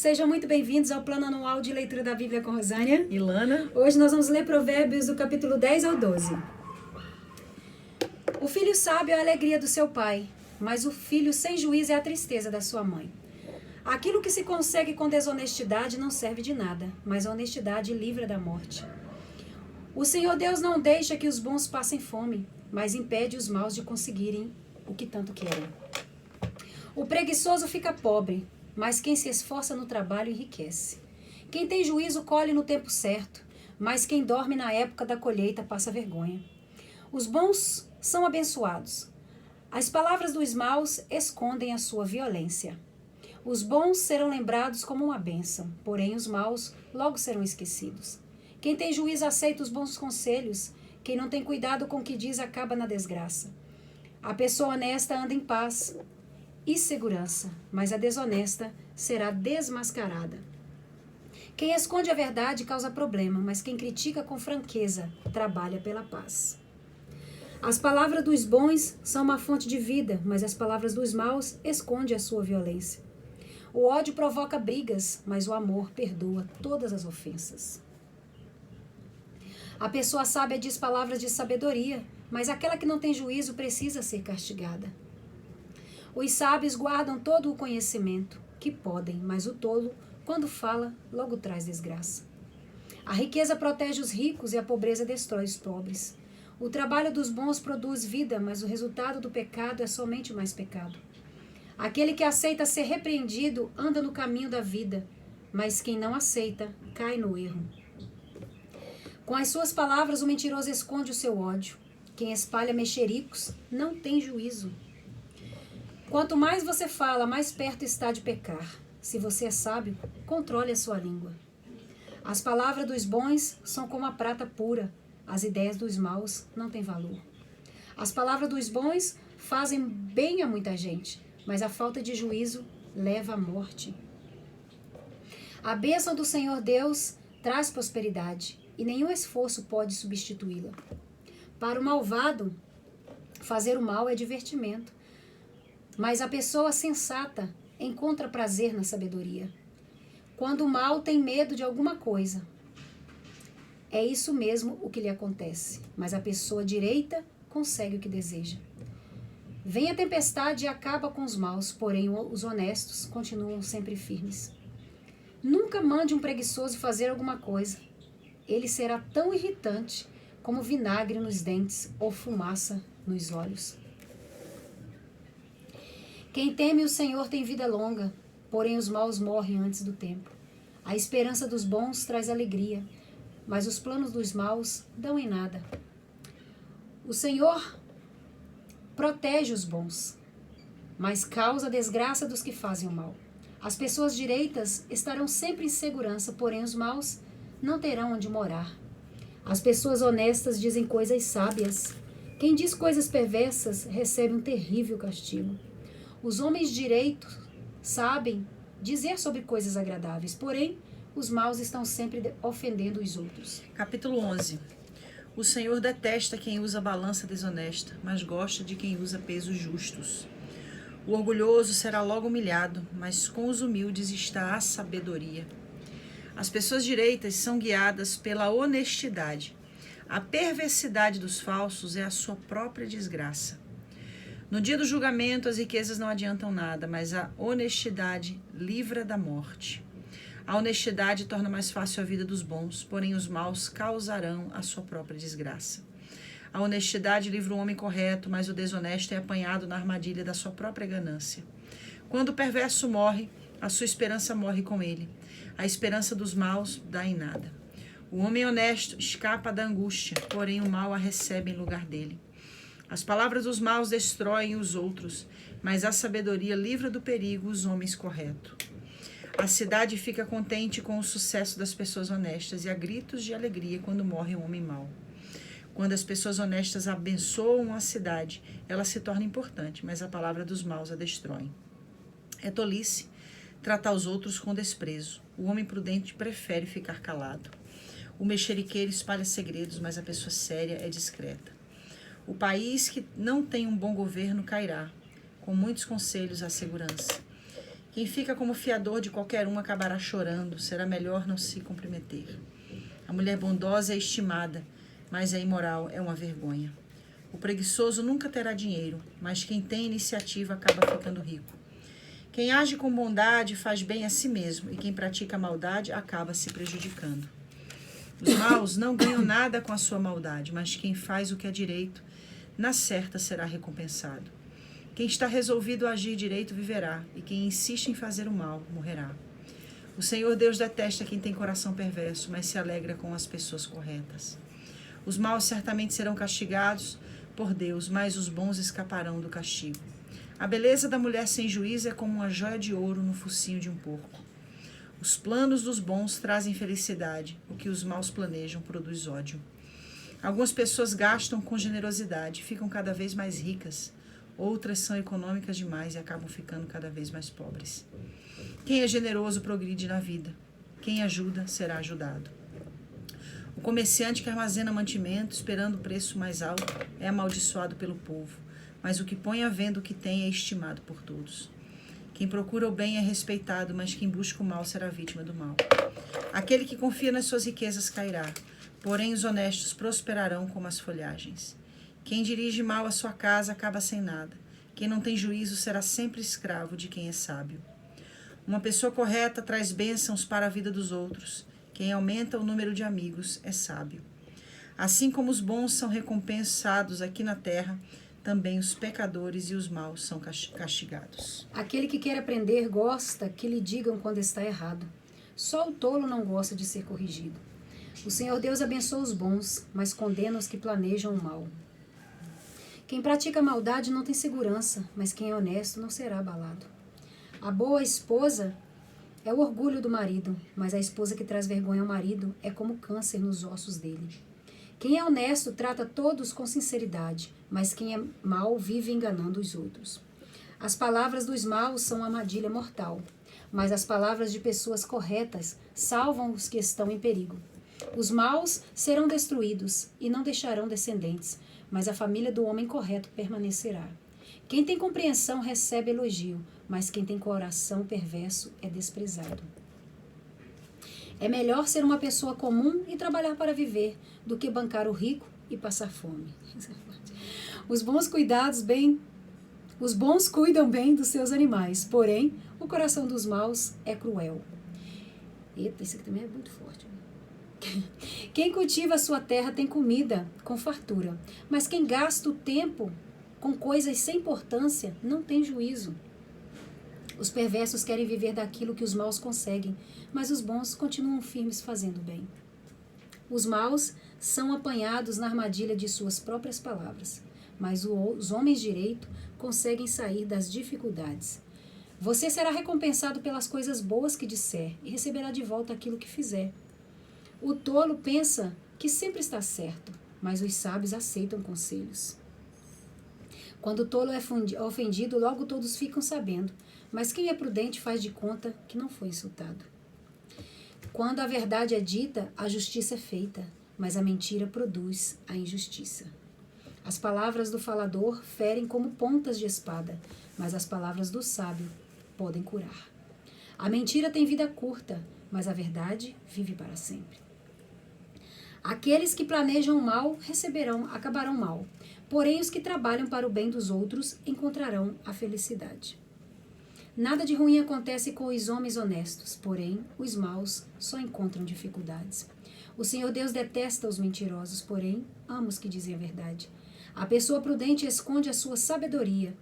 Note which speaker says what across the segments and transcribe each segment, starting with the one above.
Speaker 1: Sejam muito bem-vindos ao Plano Anual de Leitura da Bíblia com Rosânia
Speaker 2: e Lana.
Speaker 1: Hoje nós vamos ler Provérbios do capítulo 10 ao 12. O filho sábio é a alegria do seu pai, mas o filho sem juízo é a tristeza da sua mãe. Aquilo que se consegue com desonestidade não serve de nada, mas a honestidade livra da morte. O Senhor Deus não deixa que os bons passem fome, mas impede os maus de conseguirem o que tanto querem. O preguiçoso fica pobre, mas quem se esforça no trabalho enriquece. Quem tem juízo colhe no tempo certo, mas quem dorme na época da colheita passa vergonha. Os bons são abençoados. As palavras dos maus escondem a sua violência. Os bons serão lembrados como uma bênção, porém os maus logo serão esquecidos. Quem tem juízo aceita os bons conselhos, quem não tem cuidado com o que diz acaba na desgraça. A pessoa honesta anda em paz e segurança, mas a desonesta será desmascarada. Quem esconde a verdade causa problema, mas quem critica com franqueza trabalha pela paz. As palavras dos bons são uma fonte de vida, mas as palavras dos maus escondem a sua violência. O ódio provoca brigas, mas o amor perdoa todas as ofensas. A pessoa sábia diz palavras de sabedoria, mas aquela que não tem juízo precisa ser castigada. Os sábios guardam todo o conhecimento que podem, mas o tolo, quando fala, logo traz desgraça. A riqueza protege os ricos e a pobreza destrói os pobres. O trabalho dos bons produz vida, mas o resultado do pecado é somente mais pecado. Aquele que aceita ser repreendido anda no caminho da vida, mas quem não aceita cai no erro. Com as suas palavras, o mentiroso esconde o seu ódio. Quem espalha mexericos não tem juízo. Quanto mais você fala, mais perto está de pecar. Se você é sábio, controle a sua língua. As palavras dos bons são como a prata pura. As ideias dos maus não têm valor. As palavras dos bons fazem bem a muita gente, mas a falta de juízo leva à morte. A bênção do Senhor Deus traz prosperidade, e nenhum esforço pode substituí-la. Para o malvado, fazer o mal é divertimento, mas a pessoa sensata encontra prazer na sabedoria. Quando o mal tem medo de alguma coisa, é isso mesmo o que lhe acontece, mas a pessoa direita consegue o que deseja. Vem a tempestade e acaba com os maus, porém os honestos continuam sempre firmes. Nunca mande um preguiçoso fazer alguma coisa. Ele será tão irritante como vinagre nos dentes ou fumaça nos olhos. Quem teme o Senhor tem vida longa, porém os maus morrem antes do tempo. A esperança dos bons traz alegria, mas os planos dos maus dão em nada. O Senhor protege os bons, mas causa a desgraça dos que fazem o mal. As pessoas direitas estarão sempre em segurança, porém os maus não terão onde morar. As pessoas honestas dizem coisas sábias. Quem diz coisas perversas recebe um terrível castigo. Os homens direitos sabem dizer sobre coisas agradáveis, porém, os maus estão sempre ofendendo os outros.
Speaker 2: Capítulo 11. O Senhor detesta quem usa balança desonesta, mas gosta de quem usa pesos justos. O orgulhoso será logo humilhado, mas com os humildes está a sabedoria. As pessoas direitas são guiadas pela honestidade. A perversidade dos falsos é a sua própria desgraça. No dia do julgamento, as riquezas não adiantam nada, mas a honestidade livra da morte. A honestidade torna mais fácil a vida dos bons, porém os maus causarão a sua própria desgraça. A honestidade livra o homem correto, mas o desonesto é apanhado na armadilha da sua própria ganância. Quando o perverso morre, a sua esperança morre com ele. A esperança dos maus dá em nada. O homem honesto escapa da angústia, porém o mal a recebe em lugar dele. As palavras dos maus destroem os outros, mas a sabedoria livra do perigo os homens corretos. A cidade fica contente com o sucesso das pessoas honestas e há gritos de alegria quando morre um homem mau. Quando as pessoas honestas abençoam a cidade, ela se torna importante, mas a palavra dos maus a destrói. É tolice tratar os outros com desprezo. O homem prudente prefere ficar calado. O mexeriqueiro espalha segredos, mas a pessoa séria é discreta. O país que não tem um bom governo cairá, com muitos conselhos à segurança. Quem fica como fiador de qualquer um acabará chorando, será melhor não se comprometer. A mulher bondosa é estimada, mas a imoral é uma vergonha. O preguiçoso nunca terá dinheiro, mas quem tem iniciativa acaba ficando rico. Quem age com bondade faz bem a si mesmo, e quem pratica maldade acaba se prejudicando. Os maus não ganham nada com a sua maldade, mas quem faz o que é direito, na certa será recompensado. Quem está resolvido a agir direito viverá, e quem insiste em fazer o mal morrerá. O Senhor Deus detesta quem tem coração perverso, mas se alegra com as pessoas corretas. Os maus certamente serão castigados por Deus, mas os bons escaparão do castigo. A beleza da mulher sem juízo é como uma joia de ouro no focinho de um porco. Os planos dos bons trazem felicidade, o que os maus planejam produz ódio. Algumas pessoas gastam com generosidade, ficam cada vez mais ricas. Outras são econômicas demais e acabam ficando cada vez mais pobres. Quem é generoso progride na vida. Quem ajuda será ajudado. O comerciante que armazena mantimento, esperando o preço mais alto, é amaldiçoado pelo povo, mas o que põe à venda o que tem é estimado por todos. Quem procura o bem é respeitado, mas quem busca o mal será vítima do mal. Aquele que confia nas suas riquezas cairá, porém os honestos prosperarão como as folhagens. Quem dirige mal a sua casa acaba sem nada. Quem não tem juízo será sempre escravo de quem é sábio. Uma pessoa correta traz bênçãos para a vida dos outros. Quem aumenta o número de amigos é sábio. Assim como os bons são recompensados aqui na terra, também os pecadores e os maus são castigados.
Speaker 1: Aquele que quer aprender gosta que lhe digam quando está errado. Só o tolo não gosta de ser corrigido. O Senhor Deus abençoa os bons, mas condena os que planejam o mal. Quem pratica maldade não tem segurança, mas quem é honesto não será abalado. A boa esposa é o orgulho do marido, mas a esposa que traz vergonha ao marido é como câncer nos ossos dele. Quem é honesto trata todos com sinceridade, mas quem é mau vive enganando os outros. As palavras dos maus são uma armadilha mortal, mas as palavras de pessoas corretas salvam os que estão em perigo. Os maus serão destruídos e não deixarão descendentes, mas a família do homem correto permanecerá. Quem tem compreensão recebe elogio, mas quem tem coração perverso é desprezado. É melhor ser uma pessoa comum e trabalhar para viver, do que bancar o rico e passar fome. Os bons cuidam bem dos seus animais, porém, o coração dos maus é cruel. Eita, isso aqui também é muito forte. Quem cultiva a sua terra tem comida com fartura, mas quem gasta o tempo com coisas sem importância não tem juízo. Os perversos querem viver daquilo que os maus conseguem, mas os bons continuam firmes fazendo bem. Os maus são apanhados na armadilha de suas próprias palavras, mas os homens de direito conseguem sair das dificuldades. Você será recompensado pelas coisas boas que disser e receberá de volta aquilo que fizer. O tolo pensa que sempre está certo, mas os sábios aceitam conselhos. Quando o tolo é ofendido, logo todos ficam sabendo, mas quem é prudente faz de conta que não foi insultado. Quando a verdade é dita, a justiça é feita, mas a mentira produz a injustiça. As palavras do falador ferem como pontas de espada, mas as palavras do sábio podem curar. A mentira tem vida curta, mas a verdade vive para sempre. Aqueles que planejam o mal acabarão mal, porém os que trabalham para o bem dos outros encontrarão a felicidade. Nada de ruim acontece com os homens honestos, porém os maus só encontram dificuldades. O Senhor Deus detesta os mentirosos, porém ama os que dizem a verdade. A pessoa prudente esconde a sua sabedoria,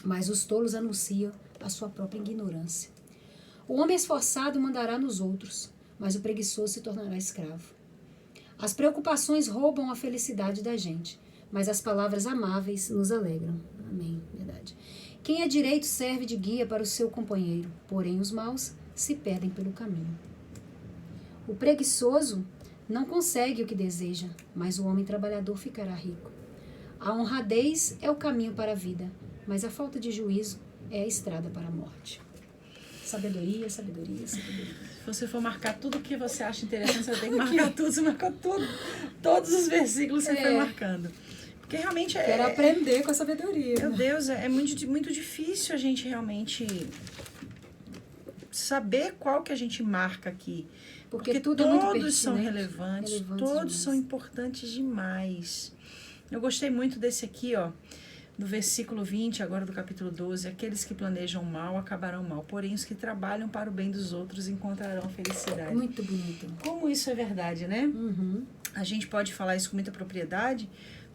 Speaker 1: mas os tolos anunciam a sua própria ignorância. O homem esforçado mandará nos outros, mas o preguiçoso se tornará escravo. As preocupações roubam a felicidade da gente, mas as palavras amáveis nos alegram. Amém, verdade. Quem é direito serve de guia para o seu companheiro, porém os maus se perdem pelo caminho. O preguiçoso não consegue o que deseja, mas o homem trabalhador ficará rico. A honradez é o caminho para a vida, mas a falta de juízo é a estrada para a morte. Sabedoria, sabedoria, sabedoria.
Speaker 2: Se você for marcar tudo que você acha interessante, você tem que marcar tudo. Você marcou tudo. Todos os versículos você foi marcando. Porque realmente
Speaker 1: Quero aprender com a sabedoria.
Speaker 2: Meu Deus, é muito, muito difícil a gente realmente saber qual que a gente marca aqui.
Speaker 1: Porque tudo é muito
Speaker 2: todos são
Speaker 1: pertinente,
Speaker 2: relevantes,
Speaker 1: relevantes
Speaker 2: todos
Speaker 1: demais.
Speaker 2: são importantes demais. Eu gostei muito desse aqui, ó, no versículo 20, agora do capítulo 12. Aqueles que planejam mal acabarão mal, porém os que trabalham para o bem dos outros encontrarão felicidade.
Speaker 1: Muito bonito.
Speaker 2: Como isso é verdade, né?
Speaker 1: Uhum.
Speaker 2: A gente pode falar isso com muita propriedade,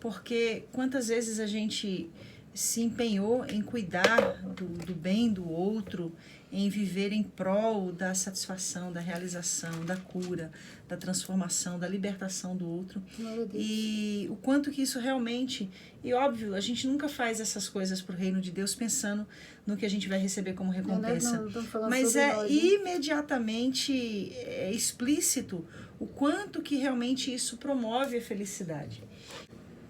Speaker 2: porque quantas vezes a gente se empenhou em cuidar do bem do outro, em viver em prol da satisfação, da realização, da cura, da transformação, da libertação do outro.
Speaker 1: Glória a Deus.
Speaker 2: E o quanto que isso realmente... E óbvio, a gente nunca faz essas coisas para o reino de Deus pensando no que a gente vai receber como recompensa.
Speaker 1: Não estamos falando
Speaker 2: Mas
Speaker 1: sobre
Speaker 2: é
Speaker 1: nós, né?
Speaker 2: imediatamente explícito o quanto que realmente isso promove a felicidade.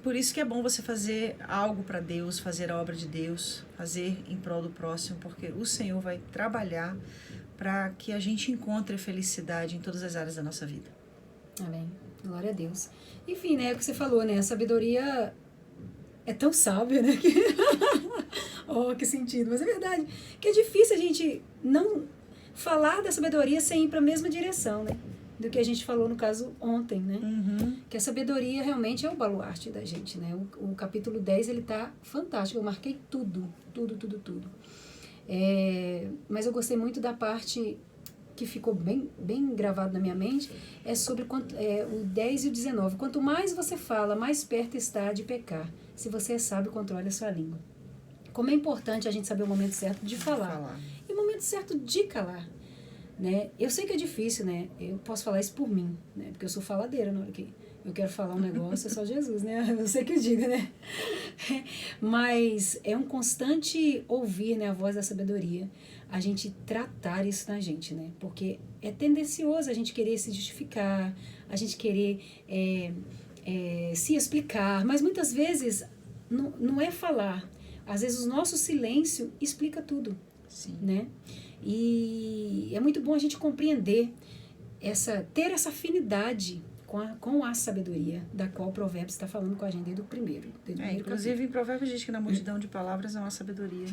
Speaker 2: Por isso que é bom você fazer algo para Deus, fazer a obra de Deus, fazer em prol do próximo, porque o Senhor vai trabalhar para que a gente encontre a felicidade em todas as áreas da nossa vida.
Speaker 1: Amém. Glória a Deus. Enfim, né, é o que você falou, né? A sabedoria é tão sábia, né? Que... oh, que sentido. Mas é verdade. Que é difícil a gente não falar da sabedoria sem ir para a mesma direção, né? Do que a gente falou, no caso, ontem, né?
Speaker 2: Uhum.
Speaker 1: Que a sabedoria realmente é o baluarte da gente, né? O capítulo 10, ele tá fantástico. Eu marquei tudo. Mas eu gostei muito da parte que ficou bem gravado na minha mente, é sobre o 10 e o 19. Quanto mais você fala, mais perto está de pecar. Se você é sábio, controle a sua língua. Como é importante a gente saber o momento certo de falar. E o momento certo de calar. Né? Eu sei que é difícil, né? Eu posso falar isso por mim, né? Porque eu sou faladeira na hora que eu quero falar um negócio, é só Jesus, né? Eu sei que eu digo, né? Mas é um constante ouvir, né, a voz da sabedoria, a gente tratar isso na gente, né? Porque é tendencioso a gente querer se justificar, a gente querer se explicar, mas muitas vezes não é falar. Às vezes o nosso silêncio explica tudo.
Speaker 2: Sim.
Speaker 1: Né? E é muito bom a gente compreender, ter essa afinidade com a sabedoria, da qual o Provérbios está falando com a gente desde o primeiro.
Speaker 2: Inclusive, em Provérbios diz que na multidão de palavras não há sabedoria.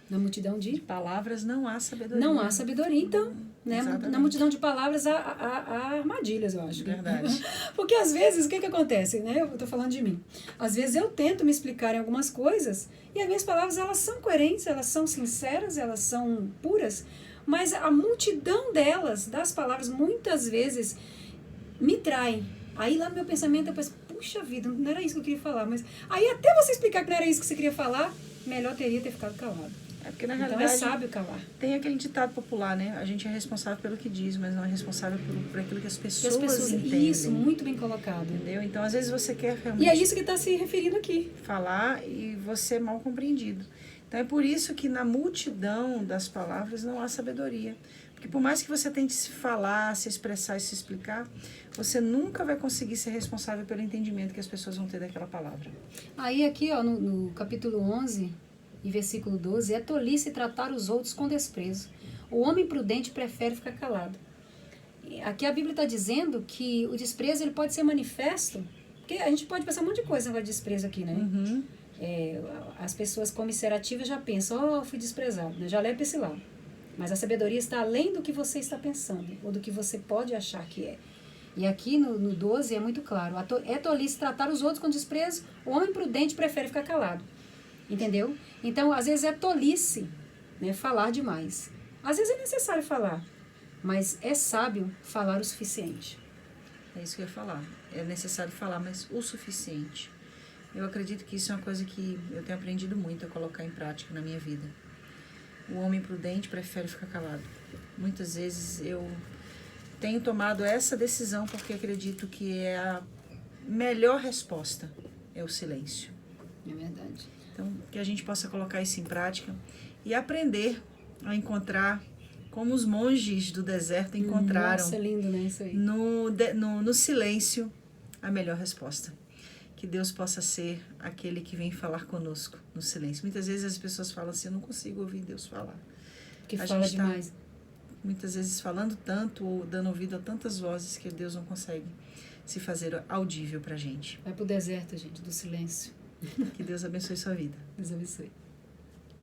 Speaker 1: Na multidão de
Speaker 2: palavras não há sabedoria.
Speaker 1: Não há sabedoria, então. Né? Na multidão de palavras há armadilhas, eu acho.
Speaker 2: Verdade.
Speaker 1: Porque às vezes, o que acontece? Né? Eu estou falando de mim. Às vezes eu tento me explicar em algumas coisas e as minhas palavras, elas são coerentes, elas são sinceras, elas são puras, mas a multidão das palavras, muitas vezes me traem. Aí lá no meu pensamento eu penso, puxa vida, não era isso que eu queria falar. Mas aí até você explicar que não era isso que você queria falar, melhor teria ter ficado calado.
Speaker 2: Porque na
Speaker 1: então
Speaker 2: realidade,
Speaker 1: é sábio calar.
Speaker 2: Tem aquele ditado popular, né? A gente é responsável pelo que diz, mas não é responsável por aquilo que as pessoas entendem.
Speaker 1: Isso, muito bem colocado.
Speaker 2: Entendeu? Então, às vezes você quer realmente...
Speaker 1: E é isso que está se referindo aqui.
Speaker 2: Falar e você é mal compreendido. Então, é por isso que na multidão das palavras não há sabedoria. Porque por mais que você tente se falar, se expressar e se explicar, você nunca vai conseguir ser responsável pelo entendimento que as pessoas vão ter daquela palavra.
Speaker 1: Aí aqui, ó, no capítulo 11... e versículo 12, é tolice tratar os outros com desprezo. O homem prudente prefere ficar calado. Aqui a Bíblia está dizendo que o desprezo ele pode ser manifesto, porque a gente pode pensar um monte de coisa no desprezo aqui, né?
Speaker 2: Uhum.
Speaker 1: As pessoas comisserativas já pensam, fui desprezado, né? Já leva para esse lado. Mas a sabedoria está além do que você está pensando, ou do que você pode achar que é. E aqui no 12 é muito claro, é tolice tratar os outros com desprezo, o homem prudente prefere ficar calado. Entendeu? Então, às vezes é tolice, né, falar demais. Às vezes é necessário falar, mas é sábio falar o suficiente.
Speaker 2: É isso que eu ia falar. É necessário falar, mas o suficiente. Eu acredito que isso é uma coisa que eu tenho aprendido muito a colocar em prática na minha vida. O homem prudente prefere ficar calado. Muitas vezes eu tenho tomado essa decisão porque acredito que é a melhor resposta, é o silêncio.
Speaker 1: É verdade.
Speaker 2: Então, que a gente possa colocar isso em prática e aprender a encontrar como os monges do deserto encontraram.
Speaker 1: Nossa, lindo, né, isso aí.
Speaker 2: No silêncio, a melhor resposta. Que Deus possa ser aquele que vem falar conosco no silêncio. Muitas vezes as pessoas falam assim, eu não consigo ouvir Deus falar.
Speaker 1: Que fala demais.
Speaker 2: Muitas vezes falando tanto ou dando ouvido a tantas vozes que Deus não consegue se fazer audível pra gente.
Speaker 1: Vai pro deserto, gente, do silêncio.
Speaker 2: Que Deus abençoe sua vida.
Speaker 1: Deus abençoe.